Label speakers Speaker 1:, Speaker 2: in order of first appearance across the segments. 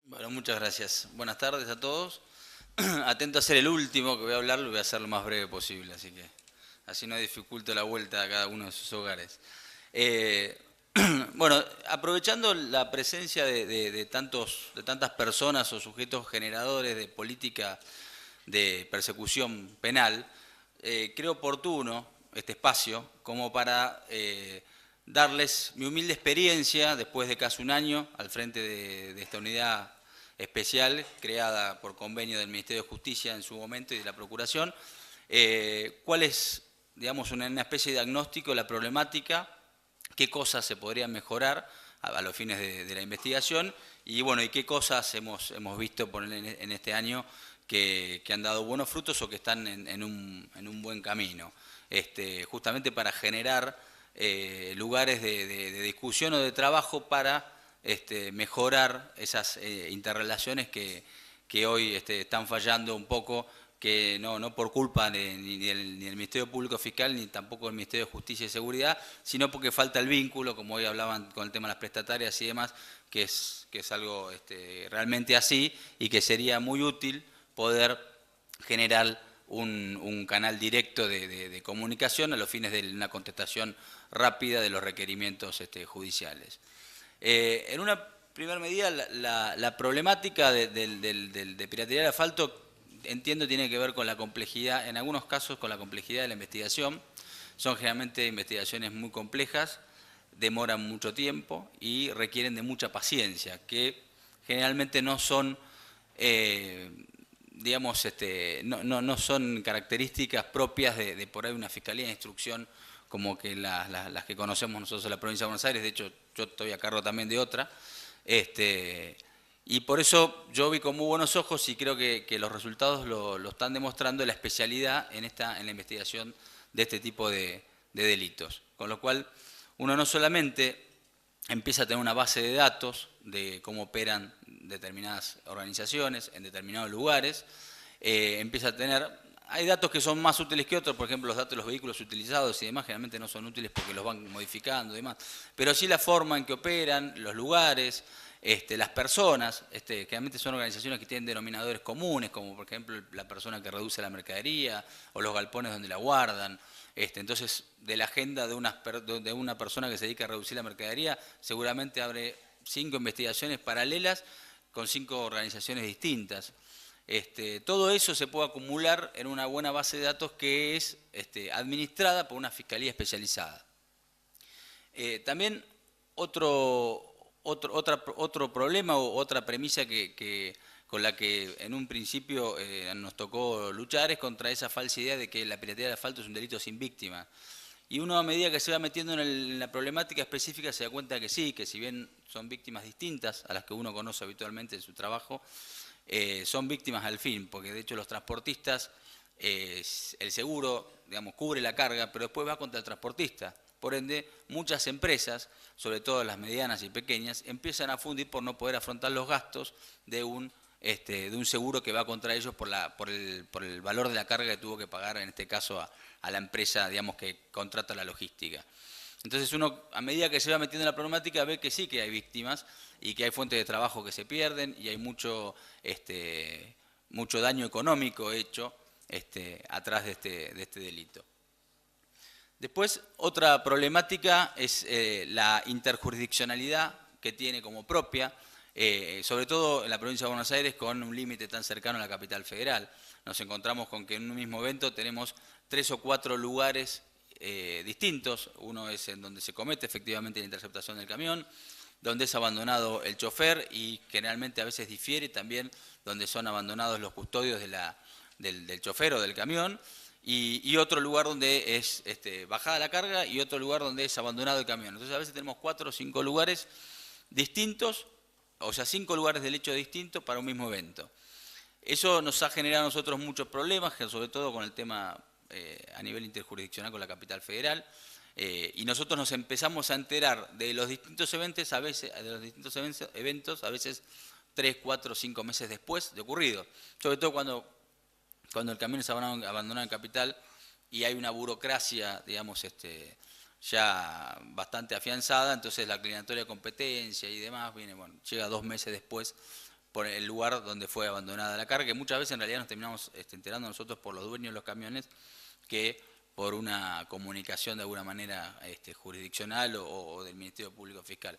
Speaker 1: Bueno, muchas gracias. Buenas tardes a todos. Atento a ser el último que voy a hablar, lo voy a hacer lo más breve posible, así que así no dificulto la vuelta a cada uno de sus hogares. Eh, bueno, aprovechando la presencia de tantas personas o sujetos generadores de política de persecución penal, creo oportuno este espacio como para darles mi humilde experiencia después de casi un año al frente de esta unidad especial creada por convenio del Ministerio de Justicia en su momento y de la Procuración, cuál es, digamos, una especie de diagnóstico de la problemática, qué cosas se podrían mejorar a los fines de la investigación y bueno, y qué cosas hemos visto en este año que han dado buenos frutos o que están en un buen camino, justamente para generar lugares de discusión o de trabajo para mejorar esas interrelaciones que hoy están fallando un poco, que no por culpa ni del Ministerio Público Fiscal ni tampoco del Ministerio de Justicia y Seguridad, sino porque falta el vínculo, como hoy hablaban con el tema de las prestatarias y demás, que es algo realmente así y que sería muy útil poder generar un canal directo de comunicación a los fines de una contestación rápida de los requerimientos judiciales. En una primera medida, la problemática de piratería del asfalto entiendo tiene que ver con la complejidad, en algunos casos con la complejidad de la investigación. Son generalmente investigaciones muy complejas, demoran mucho tiempo y requieren de mucha paciencia, que generalmente no son, digamos, no son características propias de por ahí una fiscalía de instrucción como que las que conocemos nosotros en la provincia de Buenos Aires. De hecho, yo estoy a cargo también de otra. Este, y por eso yo vi con muy buenos ojos y creo que los resultados lo están demostrando la especialidad en la investigación de este tipo de delitos. Con lo cual, uno no solamente empieza a tener una base de datos de cómo operan determinadas organizaciones en determinados lugares, empieza a tener, hay datos que son más útiles que otros, por ejemplo los datos de los vehículos utilizados y demás generalmente no son útiles porque los van modificando y demás, pero sí la forma en que operan, los lugares, las personas, generalmente son organizaciones que tienen denominadores comunes, como por ejemplo la persona que reduce la mercadería o los galpones donde la guardan. Entonces, de la agenda de una persona que se dedica a reducir la mercadería, seguramente abre 5 investigaciones paralelas con 5 organizaciones distintas. Todo eso se puede acumular en una buena base de datos que es administrada por una fiscalía especializada. También otro problema o otra premisa con la que en un principio nos tocó luchar es contra esa falsa idea de que la piratería del asfalto es un delito sin víctima. Y uno a medida que se va metiendo en la problemática específica se da cuenta que sí, que si bien son víctimas distintas a las que uno conoce habitualmente en su trabajo, son víctimas al fin, porque de hecho los transportistas, el seguro, digamos, cubre la carga, pero después va contra el transportista. Por ende, muchas empresas, sobre todo las medianas y pequeñas, empiezan a fundir por no poder afrontar los gastos de un seguro que va contra ellos por el valor de la carga que tuvo que pagar, en este caso, a la empresa, digamos, que contrata la logística. Entonces uno, a medida que se va metiendo en la problemática, ve que sí que hay víctimas y que hay fuentes de trabajo que se pierden y hay mucho daño económico hecho atrás de este delito. Después, otra problemática es la interjurisdiccionalidad que tiene como propia, sobre todo en la provincia de Buenos Aires, con un límite tan cercano a la capital federal. Nos encontramos con que en un mismo evento tenemos 3 o 4 lugares distintos. Uno es en donde se comete efectivamente la interceptación del camión, donde es abandonado el chofer y generalmente a veces difiere también donde son abandonados los custodios del chofer o del camión, y otro lugar donde es bajada la carga y otro lugar donde es abandonado el camión. Entonces a veces tenemos 4 o 5 lugares distintos, o sea, 5 lugares del hecho distintos para un mismo evento. Eso nos ha generado a nosotros muchos problemas, sobre todo con el tema a nivel interjurisdiccional con la capital federal, y nosotros nos empezamos a enterar de los distintos eventos a veces 3, 4, 5 meses después de ocurrido, sobre todo cuando el camión es abandonado en capital y hay una burocracia, digamos, ya bastante afianzada, entonces la declinatoria de competencia y demás llega 2 meses después por el lugar donde fue abandonada la carga, que muchas veces en realidad nos terminamos enterando nosotros por los dueños de los camiones que por una comunicación de alguna manera jurisdiccional o del Ministerio Público Fiscal.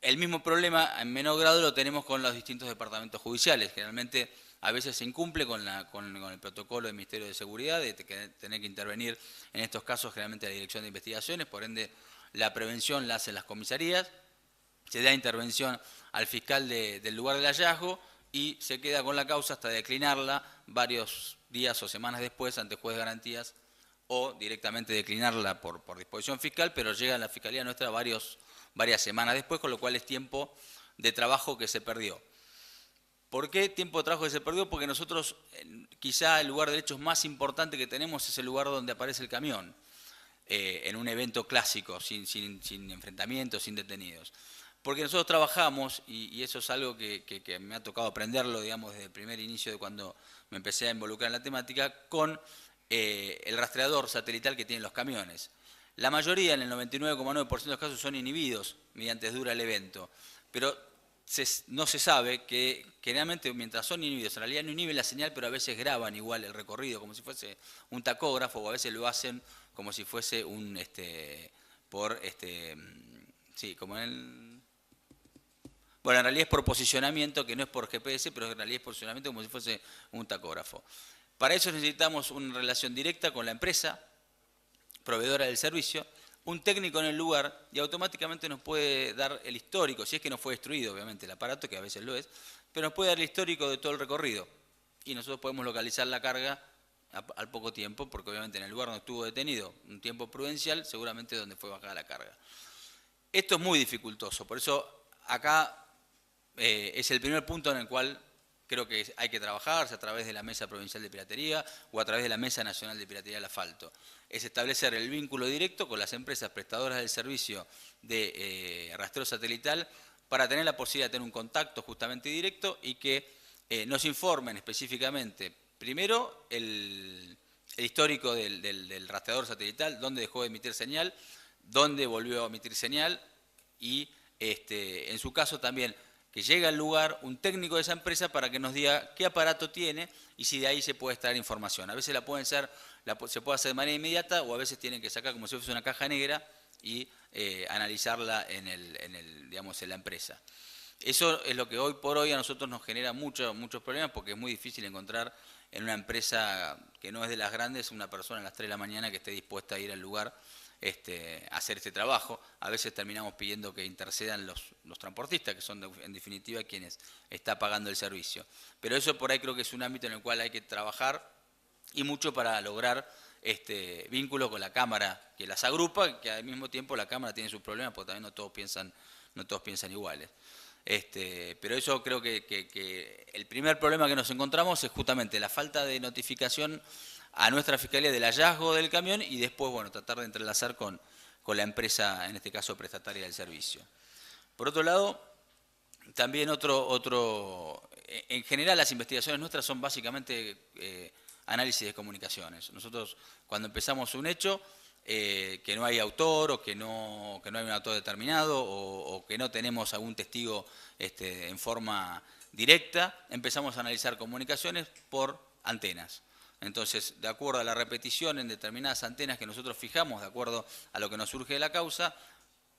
Speaker 1: El mismo problema en menor grado lo tenemos con los distintos departamentos judiciales. Generalmente a veces se incumple con el protocolo del Ministerio de Seguridad de tener que intervenir en estos casos generalmente la Dirección de Investigaciones, por ende la prevención la hacen las comisarías, se da intervención al fiscal del lugar del hallazgo y se queda con la causa hasta declinarla varios días o semanas después ante juez de garantías o directamente declinarla por disposición fiscal, pero llega a la Fiscalía nuestra varias semanas después, con lo cual es tiempo de trabajo que se perdió. ¿Por qué tiempo de trabajo que se perdió? Porque nosotros, quizá el lugar de hechos más importante que tenemos es el lugar donde aparece el camión, en un evento clásico, sin enfrentamientos, sin detenidos. Porque nosotros trabajamos, y eso es algo que me ha tocado aprenderlo, digamos, desde el primer inicio de cuando me empecé a involucrar en la temática, con el rastreador satelital que tienen los camiones. La mayoría, en el 99,9% de los casos, son inhibidos mediante dura el evento, pero no se sabe que generalmente mientras son inhibidos, en realidad no inhiben la señal, pero a veces graban igual el recorrido, como si fuese un tacógrafo, o a veces lo hacen como si fuese un, sí, como en el... Bueno, en realidad es por posicionamiento, que no es por GPS, pero en realidad es posicionamiento como si fuese un tacógrafo. Para eso necesitamos una relación directa con la empresa proveedora del servicio, un técnico en el lugar y automáticamente nos puede dar el histórico, si es que no fue destruido obviamente el aparato, que a veces lo es, pero nos puede dar el histórico de todo el recorrido y nosotros podemos localizar la carga al poco tiempo, porque obviamente en el lugar donde estuvo detenido, un tiempo prudencial, seguramente donde fue bajada la carga. Esto es muy dificultoso, por eso acá es el primer punto en el cual creo que hay que trabajarse a través de la Mesa Provincial de Piratería o a través de la Mesa Nacional de Piratería del Asfalto. Es establecer el vínculo directo con las empresas prestadoras del servicio de rastreo satelital para tener la posibilidad de tener un contacto justamente directo y que nos informen específicamente, primero, el histórico del rastreador satelital, dónde dejó de emitir señal, dónde volvió a emitir señal y, en su caso también, que llegue al lugar un técnico de esa empresa para que nos diga qué aparato tiene y si de ahí se puede extraer información. A veces se puede hacer de manera inmediata o a veces tienen que sacar como si fuese una caja negra y analizarla digamos, en la empresa. Eso es lo que hoy por hoy a nosotros nos genera muchos problemas porque es muy difícil encontrar en una empresa que no es de las grandes una persona a las 3 de la mañana que esté dispuesta a ir al lugar a hacer este trabajo. A veces terminamos pidiendo que intercedan los transportistas, que son en definitiva quienes están pagando el servicio. Pero eso por ahí creo que es un ámbito en el cual hay que trabajar y mucho para lograr vínculo con la Cámara, que las agrupa, que al mismo tiempo la Cámara tiene sus problemas porque también no todos piensan iguales. Pero eso creo que el primer problema que nos encontramos es justamente la falta de notificación a nuestra Fiscalía del hallazgo del camión y después, bueno, tratar de entrelazar con la empresa, en este caso prestataria del servicio. Por otro lado, también en general las investigaciones nuestras son básicamente análisis de comunicaciones. Nosotros cuando empezamos un hecho, que no hay autor o que no hay un autor determinado o que no tenemos algún testigo en forma directa, empezamos a analizar comunicaciones por antenas. Entonces, de acuerdo a la repetición en determinadas antenas que nosotros fijamos, de acuerdo a lo que nos surge de la causa,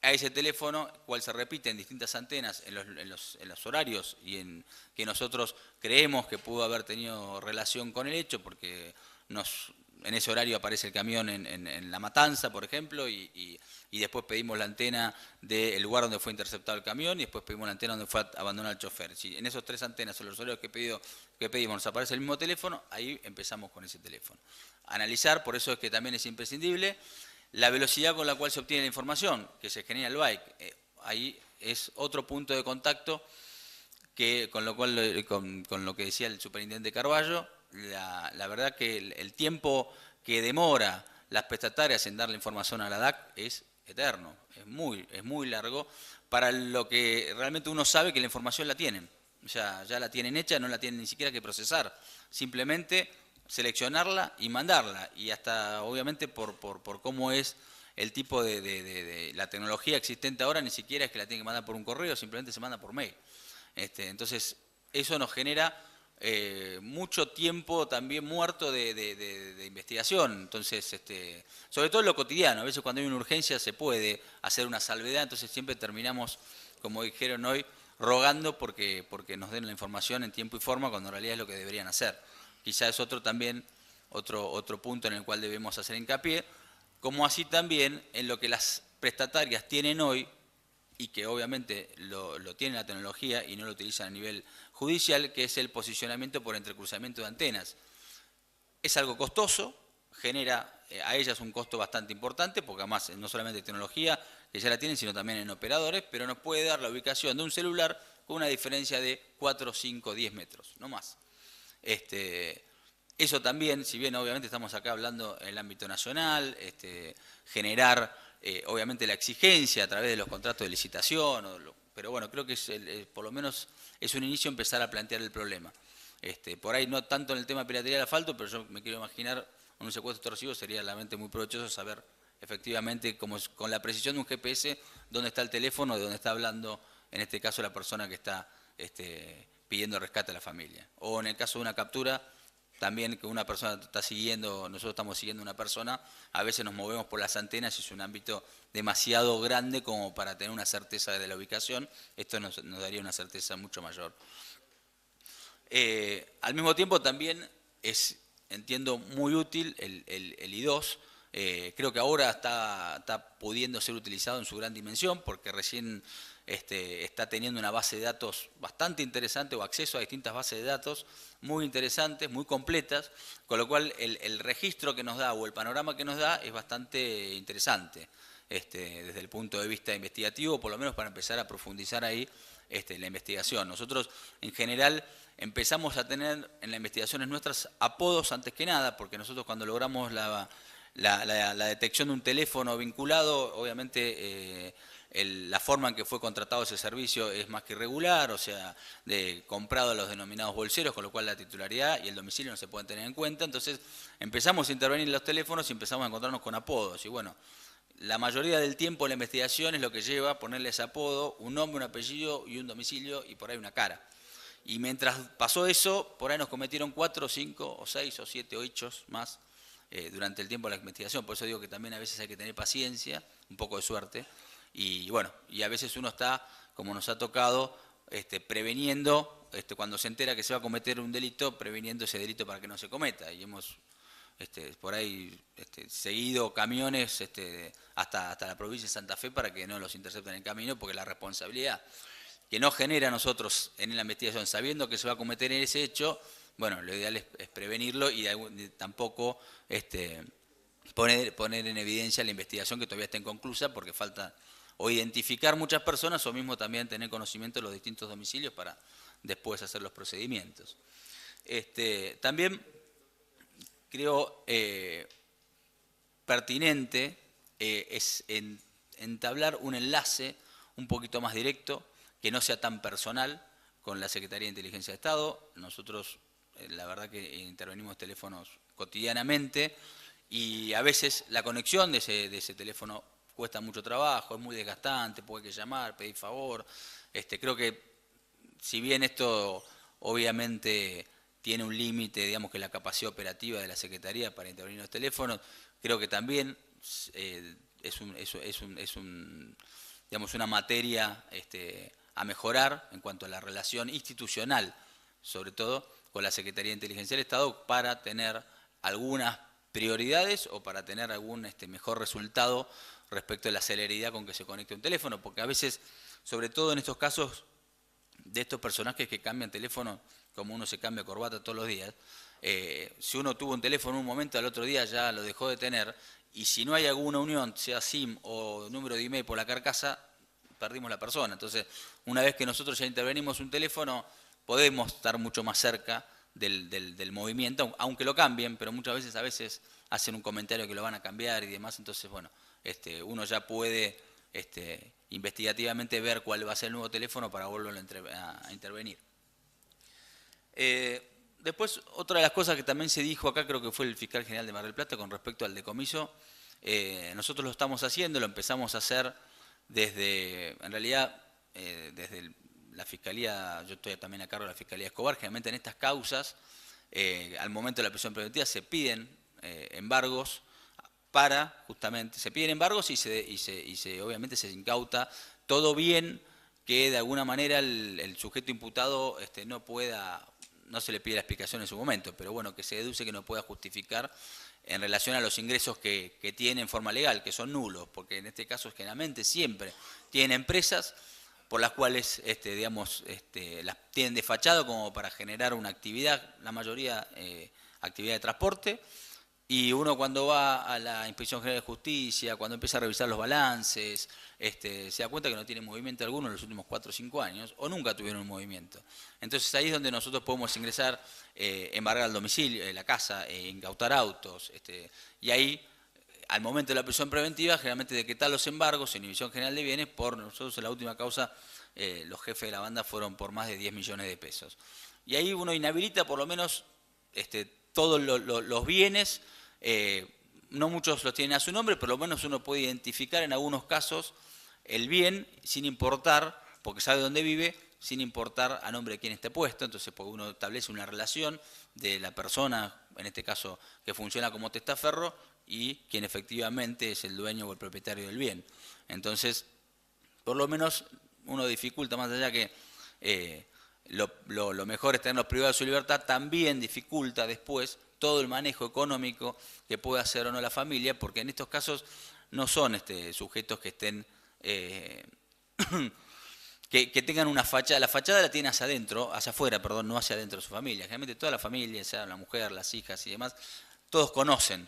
Speaker 1: a ese teléfono, cual se repite en distintas antenas, en los horarios y que nosotros creemos que pudo haber tenido relación con el hecho, porque en ese horario aparece el camión en La Matanza, por ejemplo, y después pedimos la antena del lugar donde fue interceptado el camión y después pedimos la antena donde fue abandonado el chofer. Si en esos 3 antenas o los horarios que pedimos nos aparece el mismo teléfono, ahí empezamos con ese teléfono. Analizar, por eso es que también es imprescindible, la velocidad con la cual se obtiene la información, que se genera el byte. Ahí es otro punto de contacto que con lo que decía el superintendente Carballo, la verdad que el tiempo que demora las prestatarias en dar la información a la DAC es eterno, es muy largo, para lo que realmente uno sabe que la información la tienen. Ya la tienen hecha, no la tienen ni siquiera que procesar, simplemente seleccionarla y mandarla, y hasta obviamente por cómo es el tipo de la tecnología existente ahora, ni siquiera es que la tienen que mandar por un correo, simplemente se manda por mail. Entonces, eso nos genera mucho tiempo también muerto de investigación. Entonces, sobre todo en lo cotidiano, a veces cuando hay una urgencia se puede hacer una salvedad, entonces siempre terminamos, como dijeron hoy, rogando porque nos den la información en tiempo y forma, cuando en realidad es lo que deberían hacer. Quizás es otro punto en el cual debemos hacer hincapié, como así también en lo que las prestatarias tienen hoy, y que obviamente lo tiene la tecnología y no lo utilizan a nivel judicial, que es el posicionamiento por entrecruzamiento de antenas. Es algo costoso, genera a ellas un costo bastante importante, porque además no solamente tecnología, que ya la tienen, sino también en operadores, pero nos puede dar la ubicación de un celular con una diferencia de 4, 5, 10 metros, no más. Eso también, si bien obviamente estamos acá hablando en el ámbito nacional, generar obviamente la exigencia a través de los contratos de licitación, pero bueno, creo que por lo menos es un inicio empezar a plantear el problema. Por ahí no tanto en el tema de piratería del asfalto, pero yo me quiero imaginar un secuestro extorsivo sería realmente muy provechoso saber efectivamente con la precisión de un GPS dónde está el teléfono, de dónde está hablando, en este caso la persona que está pidiendo rescate a la familia. O en el caso de una captura, también que una persona está siguiendo, nosotros estamos siguiendo a una persona, a veces nos movemos por las antenas y es un ámbito demasiado grande como para tener una certeza de la ubicación. Esto nos daría una certeza mucho mayor. Al mismo tiempo también entiendo, muy útil el I2. Creo que ahora está pudiendo ser utilizado en su gran dimensión porque recién está teniendo una base de datos bastante interesante o acceso a distintas bases de datos muy interesantes, muy completas, con lo cual el registro que nos da o el panorama que nos da es bastante interesante desde el punto de vista investigativo, por lo menos para empezar a profundizar ahí la investigación. Nosotros en general empezamos a tener en las investigaciones nuestras apodos antes que nada, porque nosotros cuando logramos la detección de un teléfono vinculado, obviamente la forma en que fue contratado ese servicio es más que irregular, o sea, comprado a los denominados bolseros, con lo cual la titularidad y el domicilio no se pueden tener en cuenta. Entonces empezamos a intervenir en los teléfonos y empezamos a encontrarnos con apodos. Y bueno, la mayoría del tiempo la investigación es lo que lleva a ponerle ese apodo, un nombre, un apellido y un domicilio y por ahí una cara. Y mientras pasó eso, por ahí nos cometieron 4, 5 o 6 o 7 hechos más durante el tiempo de la investigación. Por eso digo que también a veces hay que tener paciencia, un poco de suerte. Y bueno, y a veces uno está, como nos ha tocado, preveniendo, cuando se entera que se va a cometer un delito, preveniendo ese delito para que no se cometa. Y hemos por ahí seguido camiones hasta la provincia de Santa Fe para que no los intercepten en el camino, porque la responsabilidad que nos genera a nosotros en la investigación, sabiendo que se va a cometer ese hecho, bueno, lo ideal es prevenirlo y tampoco poner en evidencia la investigación que todavía está inconclusa, porque falta o identificar muchas personas o mismo también tener conocimiento de los distintos domicilios para después hacer los procedimientos. También creo pertinente es entablar un enlace un poquito más directo, que no sea tan personal, con la Secretaría de Inteligencia de Estado. Nosotros, la verdad que intervenimos teléfonos cotidianamente y a veces la conexión de ese teléfono cuesta mucho trabajo, es muy desgastante, puede que llamar, pedir favor. Creo que si bien esto obviamente tiene un límite, digamos que la capacidad operativa de la Secretaría para intervenir en los teléfonos, creo que también digamos, una materia a mejorar en cuanto a la relación institucional, sobre todo con la Secretaría de Inteligencia del Estado, para tener algunas prioridades o para tener algún mejor resultado respecto a la celeridad con que se conecte un teléfono, porque a veces, sobre todo en estos casos de estos personajes que cambian teléfono como uno se cambia corbata todos los días, si uno tuvo un teléfono en un momento, al otro día ya lo dejó de tener, y si no hay alguna unión, sea SIM o número de email por la carcasa, perdimos la persona. Entonces, una vez que nosotros ya intervenimos un teléfono, podemos estar mucho más cerca del movimiento, aunque lo cambien, pero muchas veces, hacen un comentario que lo van a cambiar y demás. Entonces, bueno, uno ya puede investigativamente ver cuál va a ser el nuevo teléfono para volverlo a intervenir. Después, otra de las cosas que también se dijo acá, creo que fue el fiscal general de Mar del Plata, con respecto al decomiso, nosotros lo estamos haciendo, lo empezamos a hacer desde, en realidad, desde la Fiscalía, yo estoy también a cargo de la Fiscalía Escobar, generalmente en estas causas, al momento de la prisión preventiva se piden embargos para, justamente, se piden embargos y obviamente se incauta todo bien que de alguna manera el sujeto imputado no se le pide la explicación en su momento, pero bueno, que se deduce que no pueda justificar en relación a los ingresos que tiene en forma legal, que son nulos, porque en este caso generalmente siempre tienen empresas por las cuales las tienen de fachado como para generar una actividad, la mayoría actividad de transporte, y uno cuando va a la Inspección General de Justicia, cuando empieza a revisar los balances, se da cuenta que no tiene movimiento alguno en los últimos 4 o 5 años, o nunca tuvieron un movimiento. Entonces ahí es donde nosotros podemos ingresar, embargar el domicilio, la casa, incautar autos, y ahí, al momento de la prisión preventiva, generalmente decretar los embargos en Inhibición General de Bienes. Por nosotros en la última causa, los jefes de la banda fueron por más de 10 millones de pesos. Y ahí uno inhabilita por lo menos todos los bienes. No muchos los tienen a su nombre, pero por lo menos uno puede identificar en algunos casos el bien sin importar, porque sabe dónde vive, sin importar a nombre de quién esté puesto. Entonces, porque uno establece una relación de la persona, en este caso que funciona como testaferro, y quien efectivamente es el dueño o el propietario del bien. Entonces, por lo menos uno dificulta, más allá que lo mejor es tenerlos privados de su libertad, también dificulta después todo el manejo económico que puede hacer o no la familia, porque en estos casos no son sujetos que estén que tengan una fachada. La fachada la tiene hacia adentro, hacia afuera, perdón, no hacia adentro de su familia. Generalmente toda la familia, sea la mujer, las hijas y demás, todos conocen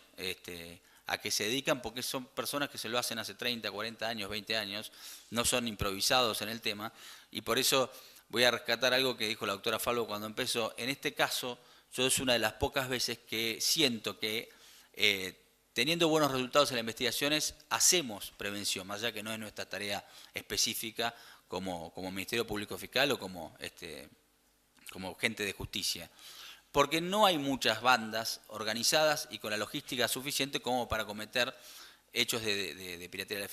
Speaker 1: a qué se dedican, porque son personas que se lo hacen hace 30, 40 años, 20 años, no son improvisados en el tema, y por eso voy a rescatar algo que dijo la doctora Falvo cuando empezó. En este caso, yo es una de las pocas veces que siento que teniendo buenos resultados en las investigaciones, hacemos prevención, más allá que no es nuestra tarea específica como Ministerio Público Fiscal o como gente de justicia. Porque no hay muchas bandas organizadas y con la logística suficiente como para cometer hechos de piratería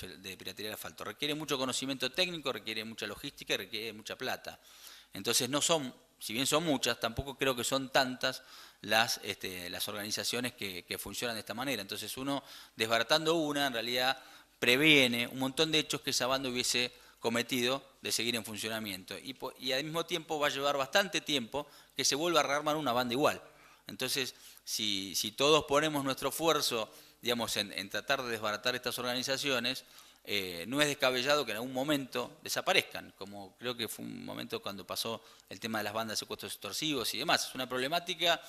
Speaker 1: del asfalto. Requiere mucho conocimiento técnico, requiere mucha logística y requiere mucha plata. Entonces no son, si bien son muchas, tampoco creo que son tantas las organizaciones que funcionan de esta manera. Entonces uno, desbaratando una, en realidad previene un montón de hechos que esa banda hubiese cometido de seguir en funcionamiento. Y al mismo tiempo va a llevar bastante tiempo que se vuelva a rearmar una banda igual. Entonces, si todos ponemos nuestro esfuerzo, digamos, en tratar de desbaratar estas organizaciones, no es descabellado que en algún momento desaparezcan, como creo que fue un momento cuando pasó el tema de las bandas de secuestros extorsivos y demás. Es una problemática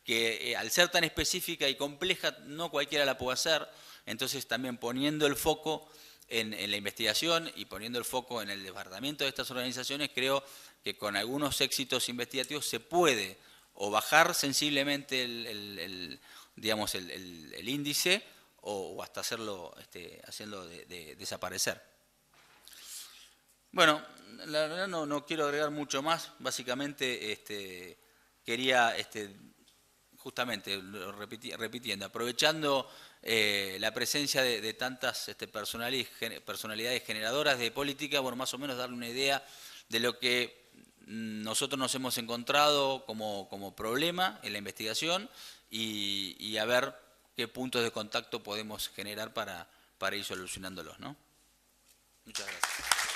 Speaker 1: que al ser tan específica y compleja no cualquiera la puede hacer. Entonces también poniendo el foco en la investigación y poniendo el foco en el desbaratamiento de estas organizaciones, creo que con algunos éxitos investigativos se puede o bajar sensiblemente el índice o hasta hacerlo desaparecer. Bueno, la verdad no quiero agregar mucho más. Básicamente quería justamente, repitiendo, aprovechando la presencia de tantas personalidades generadoras de política, bueno, más o menos darle una idea de lo que nosotros nos hemos encontrado como problema en la investigación y a ver qué puntos de contacto podemos generar para ir solucionándolos, ¿no? Muchas gracias.